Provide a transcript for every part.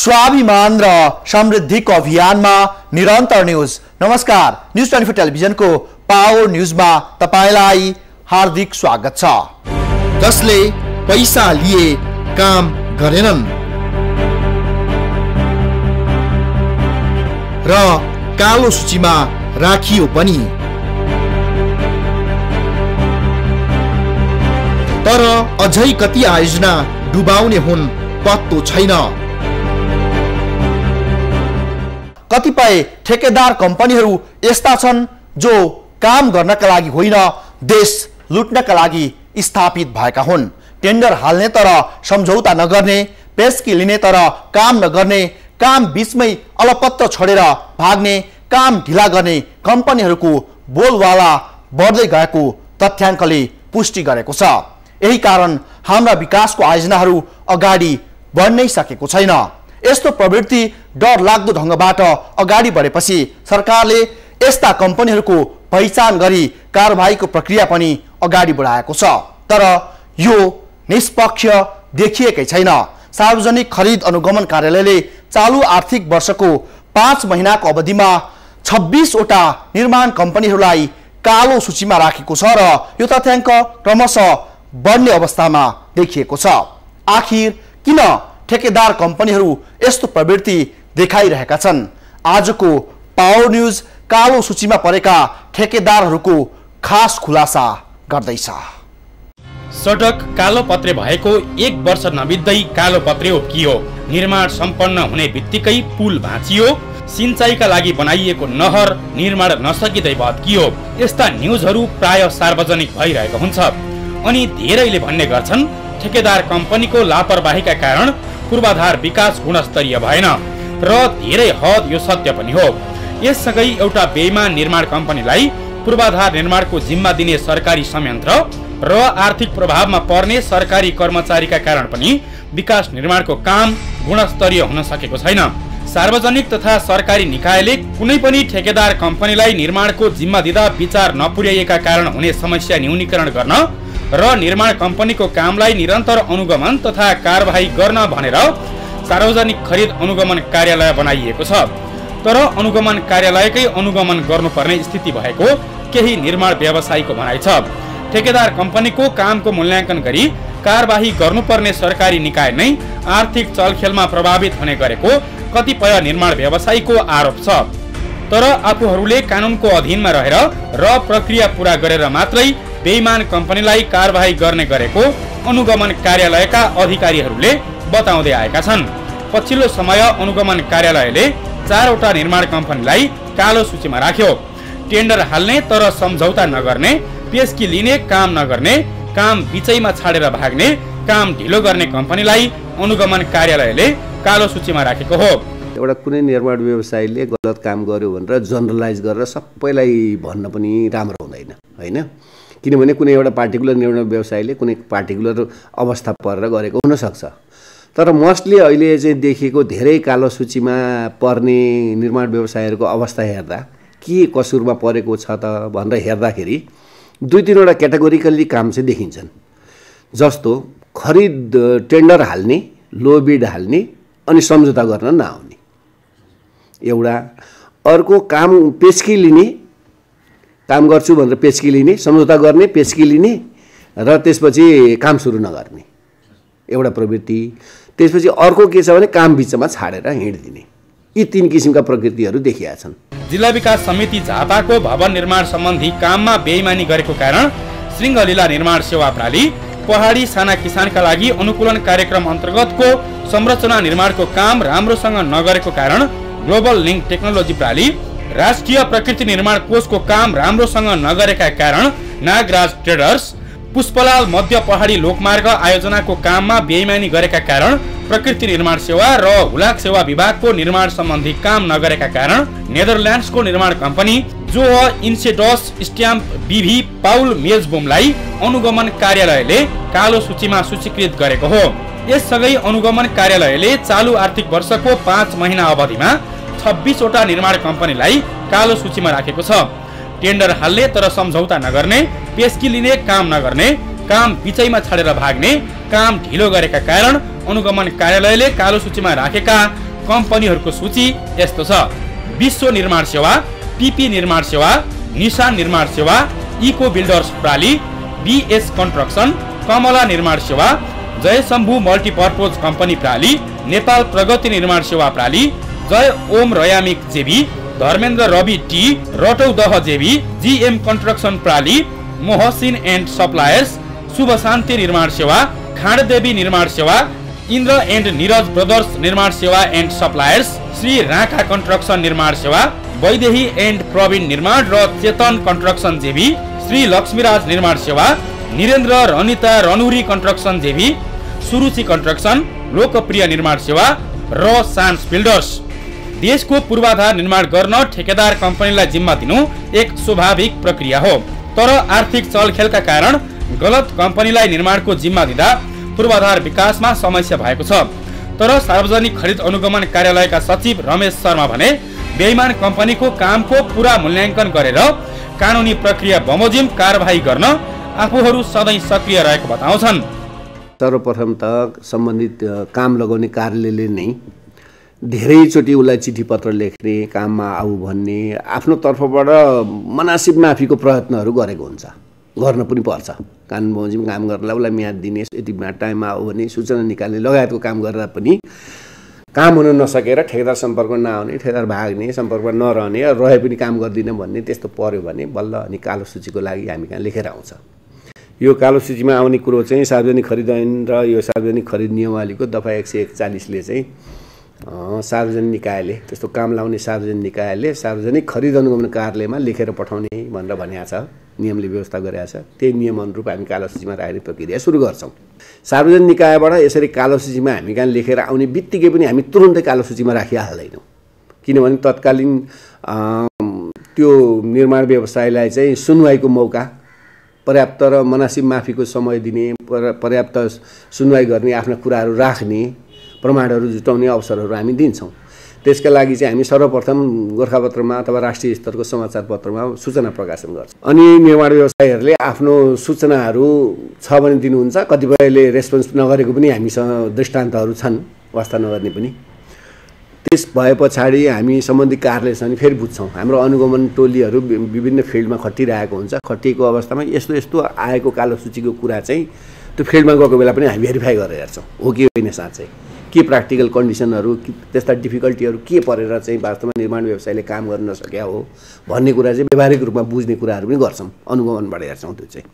स्वाभिमान र समृद्धिको अभियानमा निरन्तर न्यूज। नमस्कार, न्यूज 24 टेलिभिजनको पावर न्यूजमा तपाईलाई हार्दिक स्वागत छ। जसले पैसा लिए काम गरेनन् र कालो सूचीमा राखियो पनि, तर अझै कति आयोजना डुबाउने हुन् पत्तो छैन। कतिपय ठेकेदार कम्पनीहरू यस्ता छन् जो काम गर्नका लागि होइन, देश लुट्नका लागि स्थापित भएका हुन्। टेन्डर हाल्ने तर सम्झौता नगर्ने, पेस्की लिने तर काम नगर्ने, काम बीचमै अलपत्र छोडेर भाग्ने, काम ढिला गर्ने कम्पनीहरूको बोलवाला बढ्दै गएको तथ्याङ्कले पुष्टि गरेको छ। यही कारण हाम्रा विकासको आयोजनाहरू अगाडि बढ्नै सकेको छैन। यस्तो प्रवृत्ति डरलाग्दो ढङ्गबाट अगाडि बढेपछि सरकारले यस्ता कम्पनीहरूको पहिचान गरी कारबाहीको प्रक्रिया पनि अगाडि बढाएको छ। तर यो निष्पक्ष देखिएकै छैन। सार्वजनिक खरिद अनुगमन कार्यालयले चालू आर्थिक वर्षको 5 महिनाको अवधिमा 26 वटा निर्माण कम्पनीहरूलाई कालो सूचीमा राखेको छ र यो तथ्याङ्क क्रमशः बढ्ने अवस्थामा देखिएको छ। आखिर किन ठेकेदार कम्पनीहरू यस्तो प्रवृत्ति देखाइरहेका छन्? आजको पावर न्यूज कालो सूचीमा परेका ठेकेदारहरूको खास खुलासा गर्दैछ। सडक कालो पत्रे भएको 1 वर्ष नबित्दै कालो पत्रे ओकियो, निर्माण सम्पन्न हुने बित्तिकै पुल भाँचियो, सिंचाइका लागि बनाइएको नहर निर्माण नसकिँदै भत्कियो। यस्ता न्युजहरू प्राय सार्वजनिक भइरहेको हुन्छ अनि धेरैले भन्ने गर्छन् ठेकेदार कम्पनीको लापरवाहीका कारण पूर्वाधार विकास गुणस्तरीय भएन र धेरै हद यो सत्य पनि हो। यससँगै एउटा बेइमान निर्माण कम्पनीलाई पूर्वाधार निर्माणको जिम्मा दिने सरकारी संयन्त्र र आर्थिक प्रभावमा पर्ने सरकारी कर्मचारीका कारण पनि विकास निर्माणको काम गुणस्तरीय हुन सकेको छैन। सार्वजनिक तथा सरकारी निकायले कुनै पनि ठेकेदार कम्पनीलाई निर्माणको जिम्मा दिँदा विचार नपुर्याइएका कारण हुने समस्या न्यूनीकरण गर्न र निर्माण कम्पनीको कामलाई निरन्तर अनुगमन तथा कारबाही गर्न भनेर सार्वजनिक खरिद अनुगमन कार्यालय बनाइएको छ। तर अनुगमन कार्यालयकै अनुगमन गर्नुपर्ने स्थिति भएको केही निर्माण व्यवसायीको भनाइ छ। ठेकेदार कम्पनीको कामको मूल्याङ्कन गरी कारबाही गर्नुपर्ने सरकारी निकाय नै आर्थिक चलखेलमा प्रभावित हुने गरेको कतिपय निर्माण व्यवसायीको आरोप छ। तर आफूहरूले कानुनको अधीनमा रहेर र प्रक्रिया पूरा गरेर मात्रै बेइमान कम्पनीलाई कारबाही गर्ने गरेको अनुगमन कार्यालयका अधिकारीहरूले बताउँदै आएका छन्। पछिल्लो समय अनुगमन कार्यालयले 4 वटा निर्माण कम्पनीलाई कालो सूचीमा राख्यो। टेन्डर हाल्ने तर सम्झौता नगर्ने, पेस्की लिने काम नगर्ने, काम बिचैमा छाडेर भाग्ने, काम ढिलो गर्ने कम्पनीलाई अनुगमन कार्यालयले कालो सूचीमा राखेको हो। एउटा कुनै निर्माण व्यवसायीले गलत काम गर्यो भनेर जनरलाइज गरेर सबैलाई भन्न पनि राम्रो हुँदैन, हैन? किनभने कुनै एउटा पार्टिकुलर निर्माण व्यवसायीले कुनै पार्टिकुलर अवस्था परेर गरेको हुनसक्छ। तर मोस्टली अहिले चाहिँ देखिएको धेरै कालो सूचीमा पर्ने निर्माण व्यवसायहरूको अवस्था हेर्दा के कसुरमा परेको छ त भनेर हेर्दाखेरि 2-3 वटा क्याटेगोरिकल्ली काम चाहिँ देखिन्छन्। जस्तो खरिद टेन्डर हाल्ने, लो बिड हाल्ने अनि सम्झौता गर्न नआउने एउटा, अर्को काम पेस्की लिने, काम गर्छु भनेर पेस्की लिने, सम्झौता गर्ने, पेस्की लिने र त्यसपछि काम सुरु नगर्ने एउटा प्रवृत्ति। त्यसपछि अर्को के छ भने काम बिचमा छाडेर हिँड्दिने। यी 3 किसिमका प्रकृतिहरू देखिया छन्। जिल्ला विकास समिति झापाको भवन निर्माण सम्बन्धी काममा बेइमानी गरेको कारण श्रृङ्गलीला निर्माण सेवा प्रणाली पहाडी साना किसानका लागि अनुकूलन कार्यक्रम अन्तर्गतको संरचना निर्माणको काम राम्रोसँग नगरेको कारण ग्लोबल लिङ्क टेक्नोलोजी प्रणाली राष्ट्रिय प्रकृति निर्माण कोषको काम राम्रोसँग नगरेका कारण नागराज ट्रेडर्स पुष्पलाल मध्य पहाडी लोकमार्ग आयोजनाको काममा बेइमानी गरेका कारण प्रकृति निर्माण सेवा र हुलाक सेवा विभागको निर्माण सम्बन्धी काम नगरेका कारण नेदरल्यान्ड्सको निर्माण कम्पनी जो इन्सेडस स्ट्याम्प बीभी पाउल मेजबोमलाई अनुगमन कार्यालयले कालो सूचीमा सूचीकृत गरेको हो। यससँगै अनुगमन कार्यालयले चालू आर्थिक वर्षको 5 महिना अवधिमा 26 वटा निर्माण कम्पनीलाई कालो सूचीमा राखेको छ। टेन्डर हाल्ने तर सम्झौता नगर्ने, पेस्की लिने काम नगर्ने, काम बिचैमा छाडेर भाग्ने, काम ढिलो गरेका कारण अनुगमन कार्यालयले कालो सूचीमा राखेका कम्पनीहरूको सूची यस्तो छ: विश्व निर्माण सेवा, पिपी निर्माण सेवा, निशान निर्माण सेवा, इको बिल्डर्स प्राली, BS Construction, Kamala Nirman Sewa, जयशम्भु मल्टिपर्पोज company प्राली, Nepal Pragati Nirman Sewa प्राली, जय ओम रयामिक जेबी, धर्मेन्द्र रवि टी, रटौदह जेबी, जीएम कन्स्ट्रक्सन प्राली, मोहसिन एन्ड सप्लायर्स, शुभ शान्ति निर्माण सेवा, खाँडदेवी निर्माण सेवा, इन्द्र एन्ड निरज ब्रदर्स निर्माण सेवा एन्ड सप्लायर्स, श्री राखा कन्स्ट्रक्सन निर्माण सेवा, वैदेही एन्ड प्रवीण निर्माण र चेतन कन्स्ट्रक्सन जेबी, श्री लक्ष्मीराज निर्माण सेवा, निरेन्द्र रनिता रनुरी कन्स्ट्रक्सन जेबी, सुरुचि कन्स्ट्रक्सन, लोकप्रिय निर्माण सेवा र सान्स बिल्डर्स। देशको पूर्वाधार निर्माण गर्न ठेकेदार कम्पनीलाई जिम्मा दिनु एक स्वाभाविक प्रक्रिया हो, तर आर्थिक चलखेलका कारण गलत कम्पनीलाई निर्माणको जिम्मा दिँदा पूर्वाधार विकासमा समस्या भएको छ। तर सार्वजनिक खरिद अनुगमन कार्यालयका सचिव रमेश शर्मा भने बेइमान कम्पनीको कामको पूरा मूल्याङ्कन गरेर कानुनी प्रक्रिया बमोजिम कारबाही गर्न आफूहरू सधैँ सक्रिय रहेको बताउँछन्। सर्वप्रथम त सम्बन्धित काम लगाउने कार्यालयले नै धेरैचोटि उसलाई चिठी पत्र लेख्ने, काममा आऊ भन्ने, आफ्नो तर्फबाट मनासिब माफीको प्रयत्नहरू गरेको हुन्छ, गर्न पनि पर्छ। कानुन बमोजिम काम गर्नलाई उसलाई म्याद दिने, यति टाइममा आऊ भने सूचना निकाल्ने लगायतको काम गरेर पनि काम हुन नसकेर ठेकेदार सम्पर्कमा नआउने, ठेकेदार भाग्ने, सम्पर्कमा नरहने, रहे पनि काम गर्दिनँ भन्ने त्यस्तो पर्यो भने बल्ल अनि कालो सूचीको लागि हामी कहाँ लेखेर आउँछ। यो कालो सूचीमा आउने कुरो चाहिँ सार्वजनिक खरिद ऐन र यो सार्वजनिक खरिद नियमावलीको दफा 141ले चाहिँ सार्वजनिक निकायले, त्यस्तो काम लाउने सार्वजनिक निकायले सार्वजनिक खरिद अनुगमन कार्यालयमा लेखेर पठाउने भनेर भनेको छ, नियमले व्यवस्था गरेको छ। त्यही नियम अनुरूप हामी कालो सूचीमा राख्ने प्रक्रिया सुरु गर्छौँ। सार्वजनिक निकायबाट यसरी कालो सूचीमा हामी कहाँ लेखेर आउने बित्तिकै पनि हामी तुरुन्तै कालो सूचीमा राखिहाल्दैनौँ, किनभने तत्कालीन त्यो निर्माण व्यवसायलाई चाहिँ सुनवाईको मौका, पर्याप्त र मनासिब माफीको समय दिने, पर्याप्त सुनवाई गर्ने, आफ्ना कुराहरू राख्ने, प्रमाणहरू जुटाउने अवसरहरू हामी दिन्छौँ। त्यसका लागि चाहिँ हामी सर्वप्रथम गोर्खापत्रमा अथवा राष्ट्रिय स्तरको समाचार पत्रमा सूचना प्रकाशन गर्छौँ। अनि निर्माण व्यवसायीहरूले आफ्नो सूचनाहरू छ भने दिनुहुन्छ, कतिपयले रेस्पोन्स नगरेको पनि हामीसँग दृष्टान्तहरू छन्, वास्ता नगर्ने पनि। त्यस भए पछाडि हामी सम्बन्धित कार्यालयसँग फेरि बुझ्छौँ। हाम्रो अनुगमन टोलीहरू विभिन्न फिल्डमा खटिरहेको हुन्छ, खटिएको अवस्थामा यस्तो यस्तो आएको कालो सूचीको कुरा चाहिँ त्यो फिल्डमा गएको बेला पनि हामी भेरिफाई गरेर हेर्छौँ, हो कि होइन, साँच्चै के प्र्याक्टिकल कन्डिसनहरू, त्यस्ता डिफिकल्टीहरू के परेर चाहिँ वास्तवमा निर्माण व्यवसायले काम गर्न नसक्या हो भन्ने कुरा चाहिँ व्यावहारिक रूपमा बुझ्ने कुराहरू पनि गर्छौँ, अनुगमनबाट हेर्छौँ। त्यो चाहिँ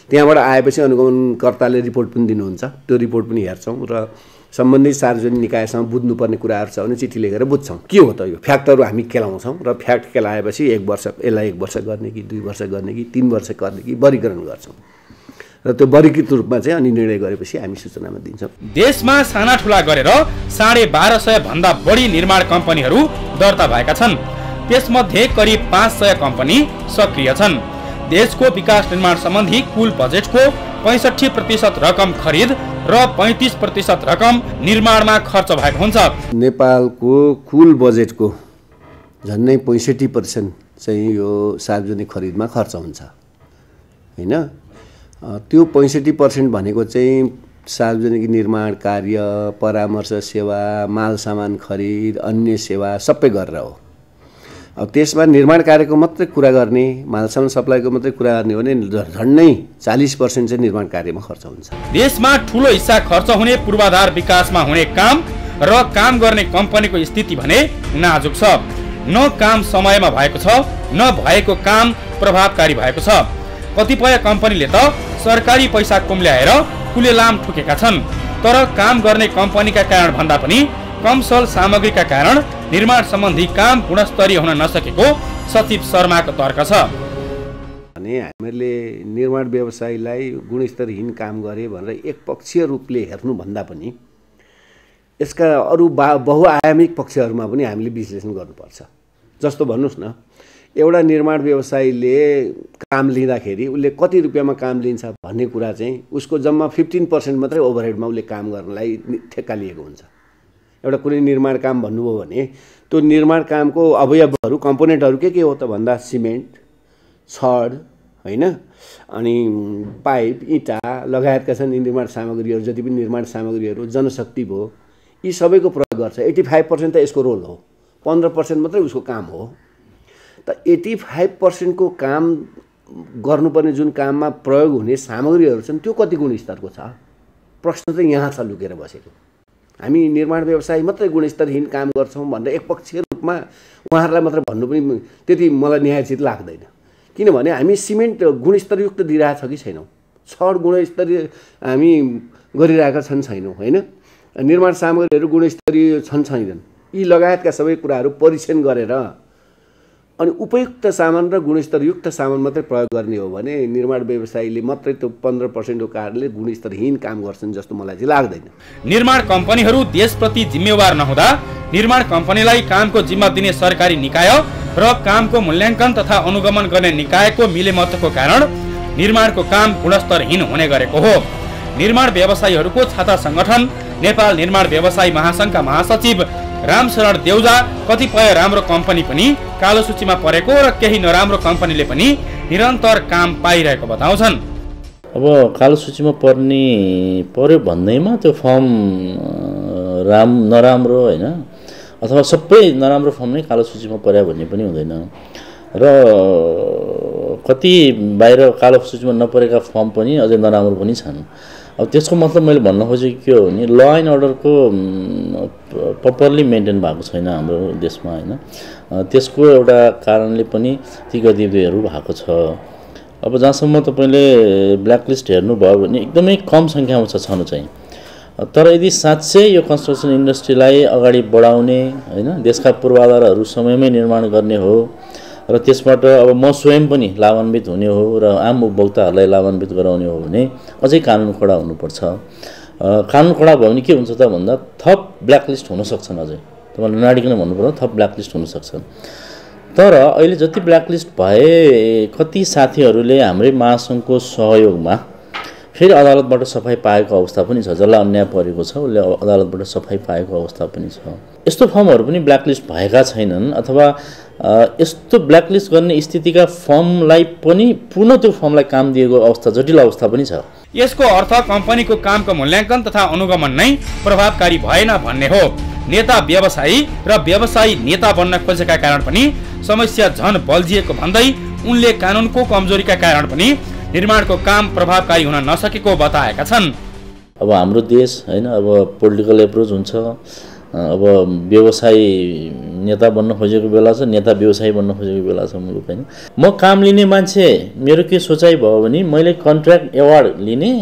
त्यहाँबाट आएपछि अनुगमनकर्ताले रिपोर्ट पनि दिनुहुन्छ, त्यो रिपोर्ट पनि हेर्छौँ र सम्बन्धित सार्वजनिक निकायसँग बुझ्नुपर्ने कुराहरू छ भने चिठी लेखेर बुझ्छौँ के हो त यो फ्याक्टहरू हामी केलाउँछौँ र फ्याक्ट केलाएपछि 1 वर्ष, यसलाई 1 वर्ष गर्ने कि 2 वर्ष गर्ने कि 3 वर्ष गर्ने कि वर्गीकरण गर्छौँ र त्यो वर्गीकृत रूपमा चाहिँ अनि निर्णय गरेपछि हामी सूचनामा दिन्छौँ। देशमा साना ठुला गरेर 1250 भन्दा बढी निर्माण कम्पनीहरू दर्ता भएका छन्। त्यसमध्ये करिब 500 कम्पनी सक्रिय छन्। देशको विकास निर्माण सम्बन्धी कुल बजेटको 65% रकम खरिद र 35% रकम निर्माणमा खर्च भएको हुन्छ। नेपालको कुल बजेटको झन्डै 65% चाहिँ यो सार्वजनिक खरिदमा खर्च हुन्छ, हैन? त्यो 65% भनेको चाहिँ सार्वजनिक निर्माण कार्य, परामर्श सेवा, माल सामान खरिद, अन्य सेवा सबै गरेर हो। अब त्यसमा निर्माण कार्यको मात्रै कुरा गर्ने, माल सामान सप्लाईको मात्रै कुरा गर्ने हो भने झन्डै 40% चाहिँ निर्माण कार्यमा खर्च हुन्छ। देशमा ठुलो हिस्सा खर्च हुने पूर्वाधार विकासमा हुने काम र काम गर्ने कम्पनीको स्थिति भने नाजुक छ। न काम समयमा भएको छ, न भएको काम प्रभावकारी भएको छ। कतिपय कम्पनीले त सरकारी पैसा कुम्ल्याएर कुलेलाम ठुकेका छन्, तर काम गर्ने कम्पनीका कारण भन्दा पनि कम सल सामग्रीका कारण निर्माण सम्बन्धी काम गुणस्तरीय हुन नसकेको सचिव शर्माको तर्क छ। अनि हामीले निर्माण व्यवसायीलाई गुणस्तरहीन काम गरे भनेर एकपक्षीय रूपले हेर्नु भन्दा पनि यसका अरू बहुआयामिक पक्षहरूमा पनि हामीले विश्लेषण गर्नुपर्छ। जस्तो भन्नुस् न, एउटा निर्माण व्यवसायीले काम लिँदाखेरि उसले कति रुपियाँमा काम लिन्छ भन्ने कुरा चाहिँ उसको जम्मा 15% मात्रै ओभरहेडमा उसले काम गर्नलाई ठेक्का लिएको हुन्छ। एउटा कुनै निर्माण काम भन्नुभयो भने त्यो निर्माण कामको अवयवहरू, कम्पोनेन्टहरू के हो त भन्दा सिमेन्ट, छड, हैन, अनि पाइप, इँटा लगायतका छन् निर्माण सामग्रीहरू, जति पनि निर्माण सामग्रीहरू, जनशक्ति भयो, यी सबैको प्रयोग गर्छ 85% त यसको रोल हो, 15% मात्रै उसको काम हो। त 85% को काम गर्नुपर्ने जुन काममा प्रयोग हुने सामग्रीहरू छन् त्यो कति गुणस्तरको छ? प्रश्न चाहिँ यहाँ छ लुकेर बसेको। हामी निर्माण व्यवसाय मात्रै गुणस्तरहीन काम गर्छौँ भनेर एकपक्षीय रूपमा उहाँहरूलाई मात्र भन्नु पनि त्यति मलाई न्यायोचित लाग्दैन। किनभने हामी सिमेन्ट गुणस्तरयुक्त दिइरहेको छ कि छैनौँ, छड गुणस्तरीय हामी गरिरहेका छैनौँ होइन? निर्माण सामग्रीहरू गुणस्तरीय छैनन्, यी लगायतका सबै कुराहरू परीक्षण गरेर अनि उपयुक्त सामान र गुणस्तरयुक्त सामान मात्रै प्रयोग गर्ने हो भने निर्माण व्यवसायीले मात्रै त्यो 15% को कारणले गुणस्तरहीन काम गर्छन् जस्तो मलाई चाहिँ लाग्दैन। निर्माण कम्पनीहरू देशप्रति जिम्मेवार नहुँदा निर्माण कम्पनीलाई कामको जिम्मा दिने सरकारी निकाय र कामको मूल्याङ्कन तथा अनुगमन गर्ने निकायको मिलेमतको कारण निर्माणको काम गुणस्तरहीन हुने गरेको हो। निर्माण व्यवसायीहरूको छाता संगठन नेपाल निर्माण व्यवसायी महासंघका महासचिव रामशरण देउजा कतिपय राम्रो कम्पनी पनि कालो सूचीमा परेको र केही नराम्रो कम्पनीले पनि निरन्तर काम पाइरहेको बताउँछन्। अब कालो सूचीमा पर्यो भन्दैमा त्यो फर्म नराम्रो होइन, अथवा सबै नराम्रो फर्म नै कालो सूचीमा पर्या भन्ने पनि हुँदैन र कति बाहिर कालो सूचीमा नपरेका फर्म पनि अझै नराम्रो पनि छन्। अब त्यसको मतलब मैले भन्न खोजेको के हो भने ल एन्ड अर्डरको प्रपरली मेन्टेन भएको छैन हाम्रो देशमा होइन, त्यसको एउटा कारणले पनि ती गतिविधिहरू भएको छ। अब जहाँसम्म तपाईँले ब्ल्याकलिस्ट हेर्नुभयो भने एकदमै कम सङ्ख्यामा छ छनु चाहिँ, तर यदि साँच्चै यो कन्स्ट्रक्सन इन्डस्ट्रीलाई अगाडि बढाउने होइन, देशका पूर्वाधारहरू समयमै निर्माण गर्ने हो र त्यसबाट अब म स्वयं पनि लाभान्वित हुने हो र आम उपभोक्ताहरूलाई लाभान्वित गराउने हो भने अझै कानुन कडा हुनुपर्छ। कानुन कडा भयो भने के हुन्छ त भन्दा थप ब्ल्याकलिस्ट हुन सक्छन्, अझै तपाईँले नआडिकन भन्नुपर्दा थप ब्ल्याकलिस्ट हुन सक्छन्। तर अहिले जति ब्ल्याकलिस्ट भए कति साथीहरूले हाम्रै महासङ्घको सहयोगमा फेरि अदालतबाट सफाई पाएको अवस्था पनि छ, जसलाई अन्याय परेको छ उसले अदालतबाट सफाई पाएको अवस्था पनि छ। यस्तो फर्महरू पनि ब्ल्याकलिस्ट भएका छैनन् अथवा यस्तो ब्ल्याकलिस्ट गर्ने स्थितिका फर्मलाई पनि पुनः त्यो फर्मलाई काम दिएको अवस्था जटिल अवस्था पनि छ। यसको अर्थ कम्पनीको कामको मूल्याङ्कन तथा अनुगमन नै प्रभावकारी भएन भन्ने हो। नेता व्यवसायी र व्यवसायी नेता बन्न खोजेका कारण पनि समस्या झन बल्झिएको भन्दै उनले कानुनको कमजोरीका कारण पनि निर्माणको काम प्रभावकारी हुन नसकेको बताएका छन्। अब हाम्रो देश होइन, अब पोलिटिकल एप्रोच हुन्छ, अब व्यवसायी नेता बन्न खोजेको बेला छ, नेता व्यवसायी बन्न खोजेको बेला छ मुलुक होइन। म काम लिने मान्छे मेरो के सोचाइ भयो भने मैले कन्ट्र्याक्ट एवार्ड लिने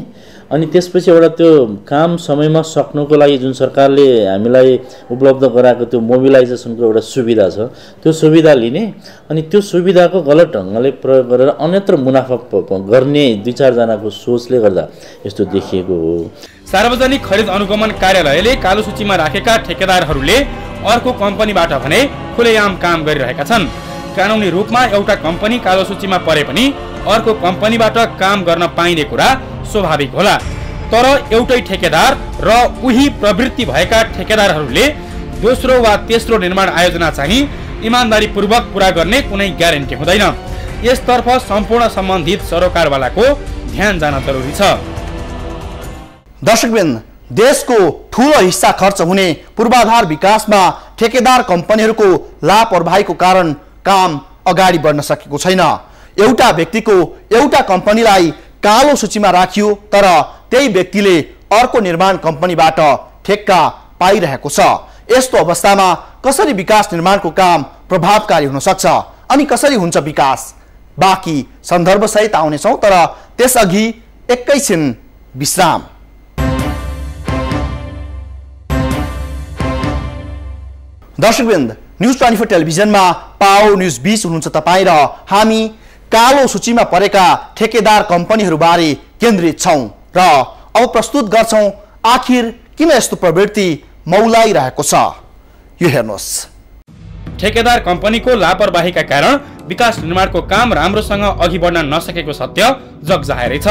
अनि त्यसपछि एउटा त्यो काम समयमा सक्नको लागि जुन सरकारले हामीलाई उपलब्ध गराएको त्यो मोबिलाइजेसनको एउटा सुविधा छ त्यो सुविधा लिने अनि त्यो सुविधाको गलत ढङ्गले प्रयोग गरेर अन्यत्र मुनाफा गर्ने 2-4 जनाको सोचले गर्दा यस्तो देखिएको हो। सार्वजनिक खरिद अनुगमन कार्यालयले कालो सूचीमा राखेका ठेकेदारहरूले अर्को कम्पनीबाट भने खुलेआम काम गरिरहेका छन्। कानुनी रूपमा एउटा कम्पनी कालो सूचीमा परे पनि अर्को कम्पनीबाट काम गर्न पाइने कुरा स्वाभाविक होला, तर एउटै ठेकेदार र उही प्रवृत्ति भएका ठेकेदारहरूले दोस्रो वा तेस्रो निर्माण आयोजना चाहिँ इमानदारीपूर्वक पूरा गर्ने कुनै ग्यारेन्टी हुँदैन। यसतर्फ सम्पूर्ण सम्बन्धित सरोकारवालाको ध्यान जान जरुरी छ। दर्शकवृन्द, देशको ठूलो हिस्सा खर्च हुने पूर्वाधार विकासमा ठेकेदार कम्पनीहरूको लापरवाहीको कारण काम अगाडि बढ्न सकेको छैन। एउटा व्यक्तिको एउटा कम्पनीलाई कालो सूचीमा राखियो तर त्यही व्यक्तिले अर्को निर्माण कम्पनीबाट ठेक्का पाइरहेको छ। यस्तो अवस्थामा कसरी विकास निर्माणको काम प्रभावकारी हुन सक्छ अनि कसरी हुन्छ विकास? बाँकी सन्दर्भ सहित आउनेछौँ, तर त्यसअघि एकैछिन विश्राम। दर्शकवृन्द, न्युज 24 टेलिभिजनमा पाओ न्युज 20 हुनुहुन्छ तपाईँ र हामी कालो सूचीमा परेका ठेकेदार कम्पनीहरूबारे केन्द्रित छौं र अब प्रस्तुत गर्छौं आखिर किन यस्तो प्रवृत्ति मौलाइरहेको छ। यो हेर्नुहोस्। ठेकेदार कम्पनीको लापरवाहीका कारण विकास निर्माणको काम राम्रोसँग अघि बढ्न नसकेको सत्य जगजाहेरै छ।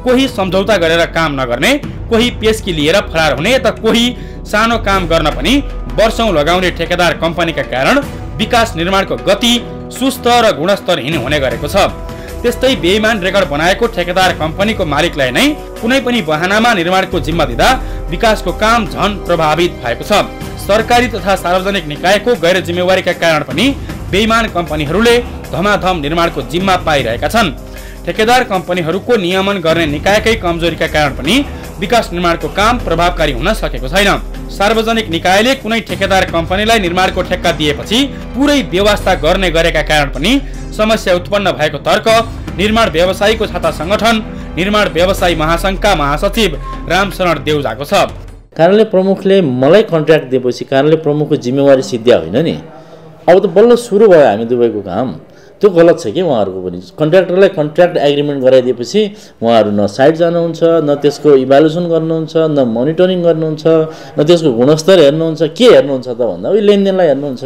कोही सम्झौता गरेर काम नगर्ने, कोही पेशकी लिएर फरार हुने त कोही सानो काम गर्न पनि वर्षौं लगाउने ठेकेदार कम्पनीका कारण विकास निर्माणको गति सुस्त र गुणस्तरहीन हुने गरेको छ। त्यस्तै बेइमान रेकर्ड बनाएको ठेकेदार कम्पनीको मालिकलाई नै कुनै पनि बहानामा निर्माणको जिम्मा दिँदा विकासको काम झन प्रभावित भएको छ। सरकारी तथा सार्वजनिक निकायको गैर जिम्मेवारीका कारण पनि बेइमान कम्पनीहरूले धमाधम निर्माणको जिम्मा पाइरहेका छन्। ठेकेदार कम्पनीहरूको नियमन गर्ने निकायकै कमजोरीका कारण पनि विकास निर्माणको काम प्रभावकारी हुन सकेको छैन। सार्वजनिक निकायले कुनै ठेकेदार कम्पनीलाई निर्माणको ठेक्का दिएपछि पुरै व्यवस्था गर्ने गरेका कारण पनि समस्या उत्पन्न भएको तर्क निर्माण व्यवसायीको छाता संगठन निर्माण व्यवसायी महासंघका महासचिव रामशरण देउजाको छ। कार्यालय प्रमुखले मलाई कन्ट्र्याक्ट दिएपछि कार्यालय प्रमुखको जिम्मेवारी सिद्ध्या होइन नि। अब त बल्ल सुरु भयो हामी दुबईको काम, त्यो गलत छ कि उहाँहरूको पनि। कन्ट्र्याक्टरलाई कन्ट्र्याक्ट एग्रिमेन्ट गराइदिएपछि उहाँहरू न साइट जानुहुन्छ, न त्यसको इभ्यालुएसन गर्नुहुन्छ, न मोनिटरिङ गर्नुहुन्छ, न त्यसको गुणस्तर हेर्नुहुन्छ। के हेर्नुहुन्छ त भन्दा उही लेनदेनलाई हेर्नुहुन्छ।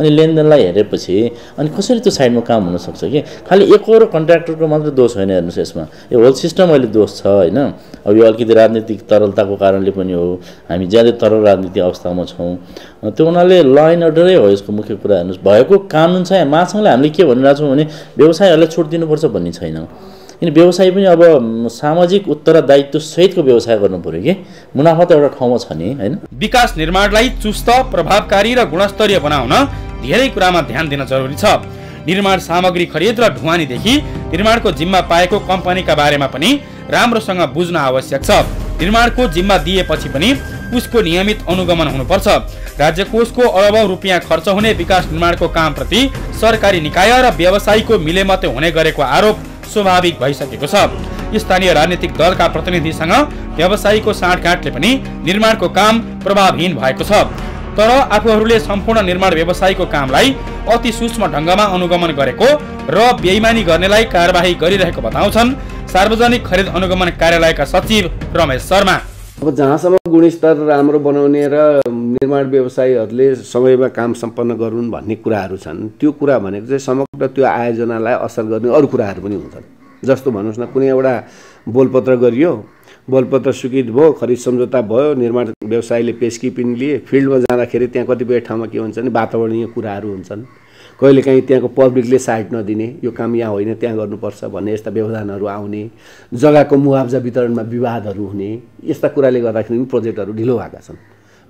अनि लेनदेनलाई हेरेपछि अनि कसरी त्यो साइडमा काम हुनसक्छ कि खालि एक र कन्ट्र्याक्टरको मात्र दोष होइन। हेर्नुहोस्, यसमा यो होल सिस्टम अहिले दोष छ होइन। अब यो अलिकति राजनीतिक तरलताको कारणले पनि हो, हामी ज्यादै तरल राजनीतिक अवस्थामा छौँ। त्यो हुनाले ल एन्ड अर्डरै हो यसको मुख्य कुरा। हेर्नुहोस्, भएको कानुन चाहिँ महासङ्घले हामीले के भनिरहेको छौँ भने व्यवसायहरूलाई छुट दिनुपर्छ भन्ने छैन। किन व्यवसाय पनि अब सामाजिक उत्तरदायित्व सहितको व्यवसाय गर्नु पर्यो कि मुनाफा त एउटा ठाउँमा छ नि होइन। विकास निर्माणलाई चुस्त, प्रभावकारी र गुणस्तरीय बनाउन धेरै कुरामा ध्यान दिन जरुरी छ। निर्माण सामग्री खरिद र ढुवानीदेखि निर्माणको जिम्मा पाएको कम्पनीका बारेमा पनि राम्रोसँग बुझ्न आवश्यक छ। निर्माणको जिम्मा दिएपछि पनि उसको नियमित अनुगमन हुनुपर्छ। राज्य कोषको अरबौं रुपियाँ खर्च हुने विकास निर्माणको कामप्रति सरकारी निकाय र व्यवसायीको मिलेमते हुने गरेको आरोप स्वाभाविक भइसकेको छ। स्थानीय राजनीतिक दलका प्रतिनिधिसँग व्यवसायीको साँठगाँठले पनि निर्माणको काम प्रभावहीन भएको छ। तर आफूहरूले सम्पूर्ण निर्माण व्यवसायीको कामलाई अति सूक्ष्म ढङ्गमा अनुगमन गरेको र बेइमानी गर्नेलाई कारबाही गरिरहेको बताउँछन् सार्वजनिक खरिद अनुगमन कार्यालयका सचिव रमेश शर्मा। अब जहाँसम्म गुणस्तर राम्रो बनाउने र निर्माण व्यवसायीहरूले समयमा काम सम्पन्न गरून् भन्ने कुराहरू छन्, त्यो कुरा भनेको चाहिँ समग्र त्यो आयोजनालाई असर गर्ने अरू कुराहरू पनि हुन्छन्। जस्तो भन्नुहोस् न, कुनै एउटा बोलपत्र गरियो, बोलपत्र स्वीकृत भयो, खरिद सम्झौता भयो, निर्माण व्यवसायीले पेशकिपिङ लिए, फिल्डमा जाँदाखेरि त्यहाँ कतिपय ठाउँमा के हुन्छ भने वातावरणीय कुराहरू हुन्छन्। कहिलेकाहीँ त्यहाँको पब्लिकले साइट नदिने, यो काम यहाँ होइन त्यहाँ गर्नुपर्छ भन्ने यस्ता व्यवधानहरू आउने, जग्गाको मुआवजा वितरणमा विवादहरू हुने, यस्ता कुराले गर्दाखेरि पनि प्रोजेक्टहरू ढिलो भएका छन्।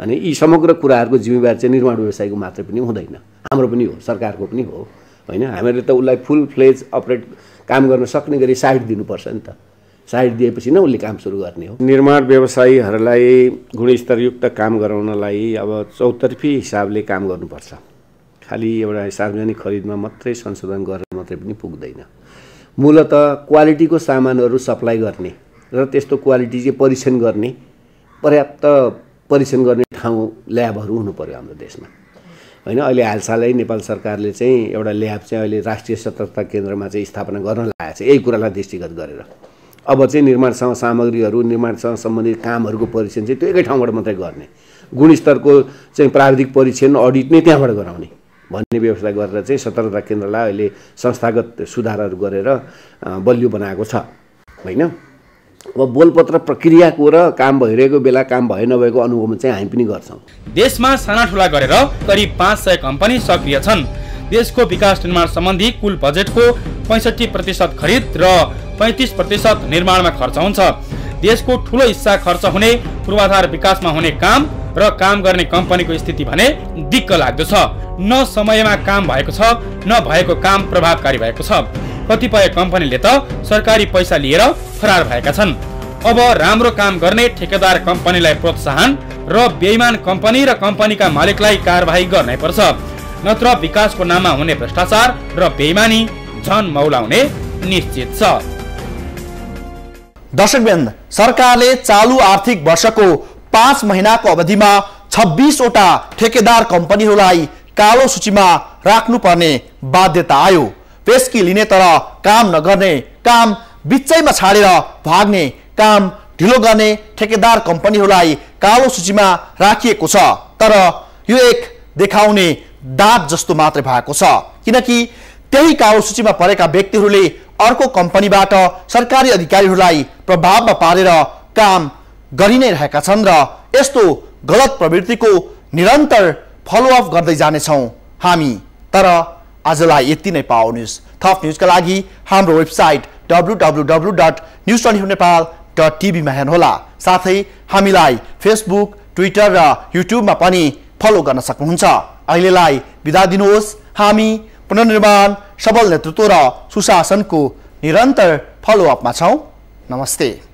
अनि यी समग्र कुराहरूको जिम्मेवारी चाहिँ निर्माण व्यवसायीको मात्र पनि हुँदैन, हाम्रो पनि हो, सरकारको पनि हो होइन। हामीले त उसलाई फुल फ्लेज अपरेट काम गर्न सक्ने गरी साइट दिनुपर्छ नि त। साइट दिएपछि नै उसले काम सुरु गर्ने हो। निर्माण व्यवसायीहरूलाई गुणस्तरयुक्त काम गराउनलाई अब चौतर्फी हिसाबले काम गर्नुपर्छ। खालि एउटा सार्वजनिक खरिदमा मात्रै संशोधन गरेर मात्रै पनि पुग्दैन। मूलत क्वालिटीको सामानहरू सप्लाई गर्ने र त्यस्तो क्वालिटी चाहिँ परीक्षण गर्ने, पर्याप्त परीक्षण गर्ने ठाउँ ल्याबहरू हुनु पर्यो हाम्रो देशमा होइन। अहिले हालसालै नेपाल सरकारले चाहिँ एउटा ल्याब चाहिँ अहिले राष्ट्रिय सतर्कता केन्द्रमा चाहिँ स्थापना गर्न लागेको छ, यही कुरालाई दृष्टिगत गरेर। अब चाहिँ निर्माणसँग सामग्रीहरू, निर्माणसँग सम्बन्धित कामहरूको परीक्षण चाहिँ त्यो एकै ठाउँबाट मात्रै गर्ने, गुणस्तरको चाहिँ प्राविधिक परीक्षण अडिट नै त्यहाँबाट गराउने भन्ने व्यवस्था गरेर चाहिँ सतर्कता केन्द्रलाई अहिले संस्थागत सुधारहरू गरेर बलियो बनाएको छ होइन। अब बोलपत्र प्रक्रियाको र काम भइरहेको बेला काम भए नभएको अनुभव चाहिँ हामी पनि गर्छौँ। देशमा साना ठुला गरेर करिब 500 कम्पनी सक्रिय छन्। देशको विकास निर्माण सम्बन्धी कुल बजेटको 65% खरिद र 35% निर्माणमा खर्च हुन्छ। देशको ठुलो हिस्सा खर्च हुने पूर्वाधार विकासमा हुने काम र काम गर्ने कम्पनीको स्थिति भने दिक्क लाग्दो छ। न समयमा काम भएको छ, न भएको काम प्रभावकारी भएको छ। कतिपय कम्पनीले त सरकारी पैसा लिएर फरार भएका छन्। अब राम्रो काम गर्ने ठेकेदार कम्पनीलाई प्रोत्साहन र बेइमान कम्पनी र कम्पनीका मालिकलाई कारबाही गर्नै पर्छ, नत्र विकासको नाममा हुने भ्रष्टाचार र बेइमानी झन मौलाउने निश्चित छ। दर्शकवृन्द, सरकारले चालू आर्थिक वर्षको 5 महिनाको अवधिमा 26 वटा ठेकेदार कम्पनीहरूलाई कालो सूचीमा राख्नुपर्ने बाध्यता आयो। पेशकी लिने तर काम नगर्ने, काम बिचैमा छाडेर भाग्ने, काम ढिलो गर्ने ठेकेदार कम्पनीहरूलाई कालो सूचीमा राखिएको छ। तर यो एक देखाउने दाँत जस्तो मात्रै भएको छ, किनकि त्यही कालो सूचीमा परेका व्यक्तिहरूले अर्को कम्पनीबाट सरकारी अधिकारीहरूलाई प्रभावमा पारेर काम गरि नै रहेका छन् र यस्तो गलत प्रवृत्तिको निरन्तर फलोअप गर्दै जानेछौँ हामी। तर आजलाई यति नै पाओ न्यूज। थप न्यूजका लागि हाम्रो वेबसाइट www.news24nepal.tv मा हेर्नुहोला। साथै हामीलाई फेसबुक, ट्विटर र युट्युबमा पनि फलो गर्न सक्नुहुन्छ। अहिलेलाई बिदा दिनुहोस्। हामी पुनर्निर्माण, सबल नेतृत्व र सुशासनको निरन्तर फलोअपमा छौँ। नमस्ते।